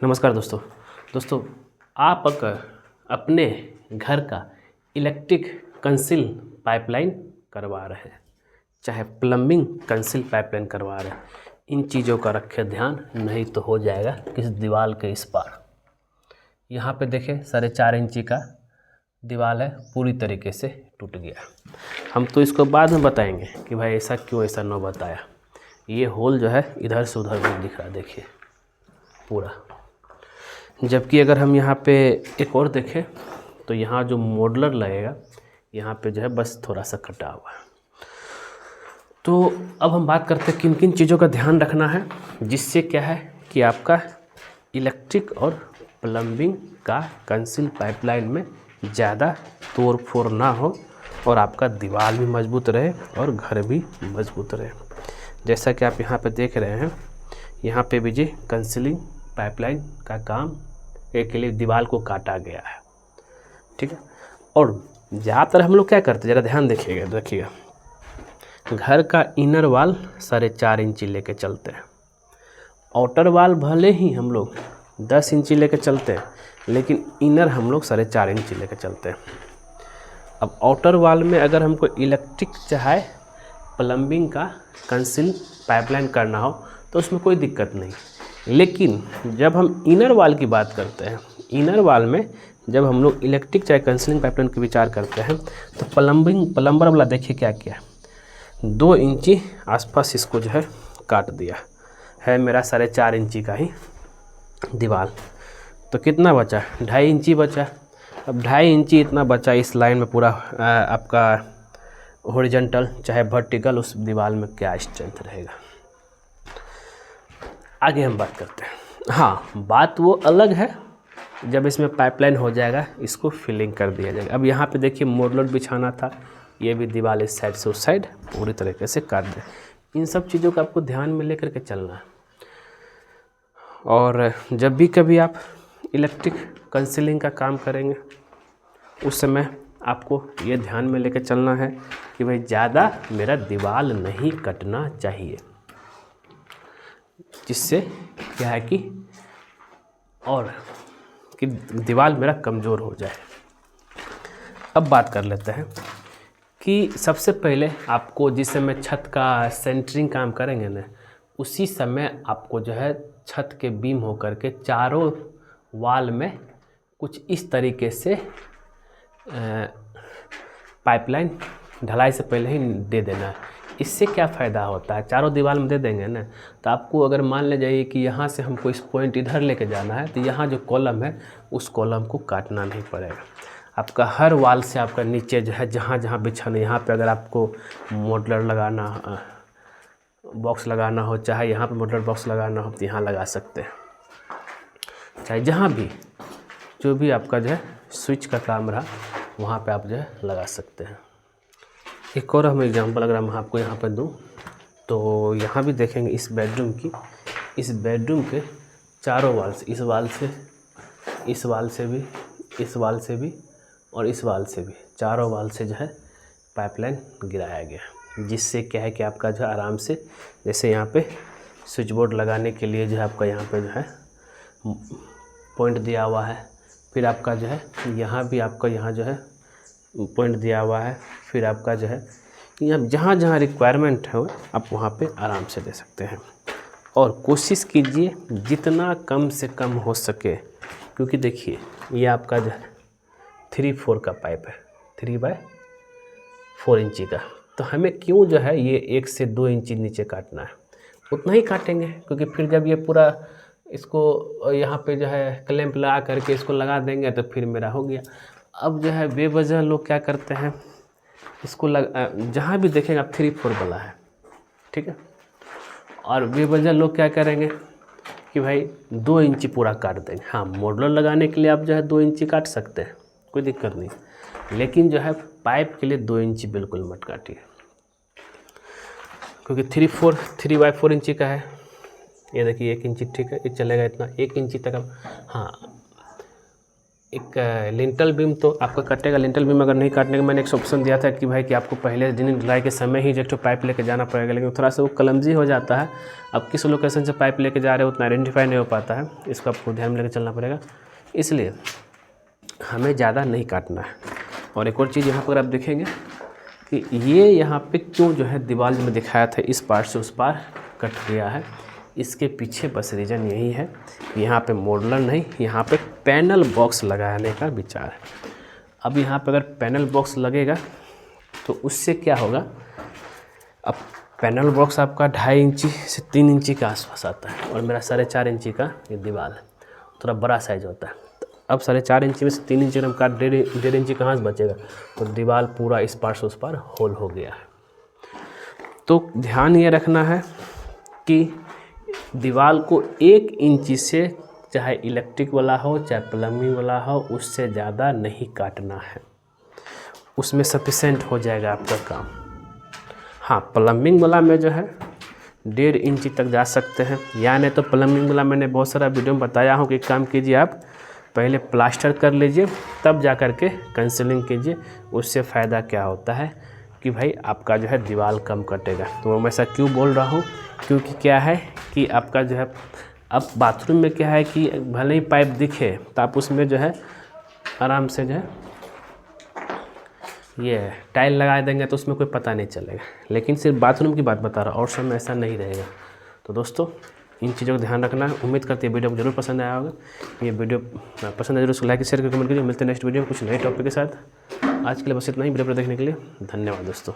नमस्कार दोस्तों आप अगर अपने घर का इलेक्ट्रिक कंसील पाइपलाइन करवा रहे हैं, चाहे प्लम्बिंग कंसील पाइपलाइन करवा रहे हैं, इन चीज़ों का रखें ध्यान, नहीं तो हो जाएगा किस दीवार के इस पार। यहाँ पे देखें 4.5 इंची का दीवार है, पूरी तरीके से टूट गया। हम तो इसको बाद में बताएंगे कि भाई ऐसा क्यों ऐसा न बताया। ये होल जो है इधर से उधर भी दिख रहा, देखिए पूरा। जबकि अगर हम यहाँ पे एक और देखें तो यहाँ जो मॉडलर लगेगा यहाँ पे जो है बस थोड़ा सा कटा हुआ है। तो अब हम बात करते हैं किन किन चीज़ों का ध्यान रखना है, जिससे क्या है कि आपका इलेक्ट्रिक और प्लम्बिंग का कंसील पाइपलाइन में ज़्यादा तोड़ फोड़ ना हो और आपका दीवार भी मजबूत रहे और घर भी मजबूत रहे। जैसा कि आप यहाँ पे देख रहे हैं, यहाँ पे भी जी कंसीलिंग पाइपलाइन का काम के लिए दीवार को काटा गया है, ठीक है। और ज़्यादातर हम लोग क्या करते हैं, ज़रा ध्यान देखिएगा, घर का इनर वाल 4.5 इंची लेके चलते हैं। आउटर वाल भले ही हम लोग 10 इंची लेके चलते हैं, लेकिन इनर हम लोग 4.5 इंची लेके चलते हैं। अब आउटर वाल में अगर हमको इलेक्ट्रिक चाहे प्लम्बिंग का कंसील पाइपलाइन करना हो तो उसमें कोई दिक्कत नहीं। लेकिन जब हम इनर वाल की बात करते हैं, इनर वाल में जब हम लोग इलेक्ट्रिक चाहे कंसीलिंग पाइपलाइन की विचार करते हैं, तो प्लम्बर वाला देखिए क्या किया, 2 इंची आसपास इसको जो है काट दिया है। मेरा 4.5 इंची का ही दीवार, तो कितना बचा, 2.5 इंची बचा। अब 2.5 इंची इतना बचा, इस लाइन में पूरा आपका हॉरिजॉन्टल चाहे वर्टिकल उस दीवार में क्या स्ट्रेंथ रहेगा। आगे हम बात करते हैं। हाँ, बात वो अलग है जब इसमें पाइपलाइन हो जाएगा, इसको फिलिंग कर दिया जाएगा। अब यहाँ पे देखिए मोडलर बिछाना था, ये भी दीवार इस साइड से उस साइड पूरी तरीके से काट दे। इन सब चीज़ों को आपको ध्यान में लेकर के चलना है। और जब भी कभी आप इलेक्ट्रिक कंसीलिंग का काम करेंगे, उस समय आपको ये ध्यान में लेकर चलना है कि भाई ज़्यादा मेरा दीवार नहीं कटना चाहिए, जिससे क्या है कि और कि दीवार मेरा कमज़ोर हो जाए। अब बात कर लेते हैं कि सबसे पहले आपको जिस समय छत का सेंटरिंग काम करेंगे ना, उसी समय आपको जो है छत के बीम होकर के चारों वाल में कुछ इस तरीके से पाइपलाइन ढलाई से पहले ही दे देना है। इससे क्या फ़ायदा होता है, चारों दीवार में दे देंगे ना, तो आपको अगर मान ले जाइए कि यहाँ से हमको इस पॉइंट इधर लेके जाना है, तो यहाँ जो कॉलम है उस कॉलम को काटना नहीं पड़ेगा। आपका हर वाल से आपका नीचे जो है जहाँ जहाँ बिछाना, यहाँ पे अगर आपको मॉडलर लगाना, बॉक्स लगाना हो, चाहे यहाँ पे मॉडलर बॉक्स लगाना हो तो यहाँ लगा सकते हैं, चाहे जहाँ भी जो भी आपका जो है स्विच का काम रहा वहाँ पे आप जो है लगा सकते हैं। एक और हम एग्जांपल अगर हम आपको यहाँ पर दूँ तो यहाँ भी देखेंगे इस बेडरूम के चारों वाल से, इस वाल से, इस वाल से भी, इस वाल से भी और इस वाल से भी, चारों वाल से जो है पाइपलाइन गिराया गया, जिससे क्या है कि आपका जो है आराम से, जैसे यहाँ पे स्विच बोर्ड लगाने के लिए जो है आपका यहाँ पे जो है पॉइंट दिया हुआ है, फिर आपका जो है यहाँ भी आपका यहाँ जो है पॉइंट दिया हुआ है, फिर आपका जो है यहाँ जहाँ जहाँ रिक्वायरमेंट है आप वहाँ पे आराम से दे सकते हैं। और कोशिश कीजिए जितना कम से कम हो सके, क्योंकि देखिए ये आपका जो है 3/4 का पाइप है, 3/4 इंची का, तो हमें क्यों जो है ये 1 से 2 इंची नीचे काटना है, उतना ही काटेंगे। क्योंकि फिर जब ये पूरा इसको यहाँ पे जो है क्लैंप लगा करके इसको लगा देंगे तो फिर मेरा हो गया। अब जो है बेवजह लोग क्या करते हैं, इसको जहाँ भी देखेंगे आप 3/4 वाला है, ठीक है, और बेवजह लोग क्या करेंगे कि भाई 2 इंची पूरा काट देंगे। हाँ, मॉडलर लगाने के लिए आप जो है 2 इंची काट सकते हैं, कोई दिक्कत नहीं, लेकिन जो है पाइप के लिए 2 इंची बिल्कुल मत काटिए, क्योंकि 3/4 इंची का है। ये देखिए 1 इंची ठीक है, ये चलेगा इतना, 1 इंची तक अब। हाँ, एक लिंटल बीम तो आपका कटेगा। लिंटल बीम अगर नहीं काटने का मैंने एक ऑप्शन दिया था कि भाई कि आपको पहले दिन ढलाई के समय ही जो पाइप लेके जाना पड़ेगा, लेकिन थोड़ा सा वो क्लमजी हो जाता है। अब किस लोकेशन से पाइप लेके जा रहे हो उतना आइडेंटिफाई नहीं हो पाता है, इसको आपको ध्यान में लेकर चलना पड़ेगा, इसलिए हमें ज़्यादा नहीं काटना है। और एक और चीज़ यहाँ पर आप देखेंगे कि ये यहाँ पे क्यों जो है दीवार में दिखाया था इस पार से उस पार कट गया है, इसके पीछे बस रीज़न यही है, यहाँ पे मॉडुलर नहीं, यहाँ पे पैनल बॉक्स लगाने का विचार है। अब यहाँ पे अगर पैनल बॉक्स लगेगा तो उससे क्या होगा, अब पैनल बॉक्स आपका 2.5 इंची से 3 इंची के आसपास आता है और मेरा 4.5 इंची का ये दीवार है, थोड़ा बड़ा साइज होता है। तो अब 4.5 इंची में से 3 इंची हम काट 1.5 इंची कहाँ से बचेगा, तो दीवार पूरा इस पार से उस पार होल हो गया है। तो ध्यान ये रखना है कि दीवार को 1 इंची से, चाहे इलेक्ट्रिक वाला हो चाहे प्लम्बिंग वाला हो, उससे ज़्यादा नहीं काटना है, उसमें सफिशेंट हो जाएगा आपका काम। हाँ, प्लम्बिंग वाला में जो है 1.5 इंची तक जा सकते हैं, या नहीं तो प्लम्बिंग वाला मैंने बहुत सारा वीडियो में बताया हूँ कि काम कीजिए, आप पहले प्लास्टर कर लीजिए तब जा कर के कंसीलिंग कीजिए। उससे फ़ायदा क्या होता है कि भाई आपका जो है दीवार कम कटेगा। तो मैं ऐसा क्यों बोल रहा हूँ, क्योंकि क्या है कि आपका जो है अब बाथरूम में क्या है कि भले ही पाइप दिखे तो आप उसमें जो है आराम से जो है ये टाइल लगा देंगे तो उसमें कोई पता नहीं चलेगा, लेकिन सिर्फ बाथरूम की बात बता रहा हूँ, और सब में ऐसा नहीं रहेगा। तो दोस्तों इन चीज़ों का ध्यान रखना है। उम्मीद करते हैं वीडियो को जरूर पसंद आया होगा। ये वीडियो पसंद है जरूर लाइक शेयर करके कमेंट कीजिए। मिलते हैं नेक्स्ट वीडियो में कुछ नए टॉपिक के साथ। आज के लिए बस इतना ही। वीडियो पर देखने के लिए धन्यवाद दोस्तों।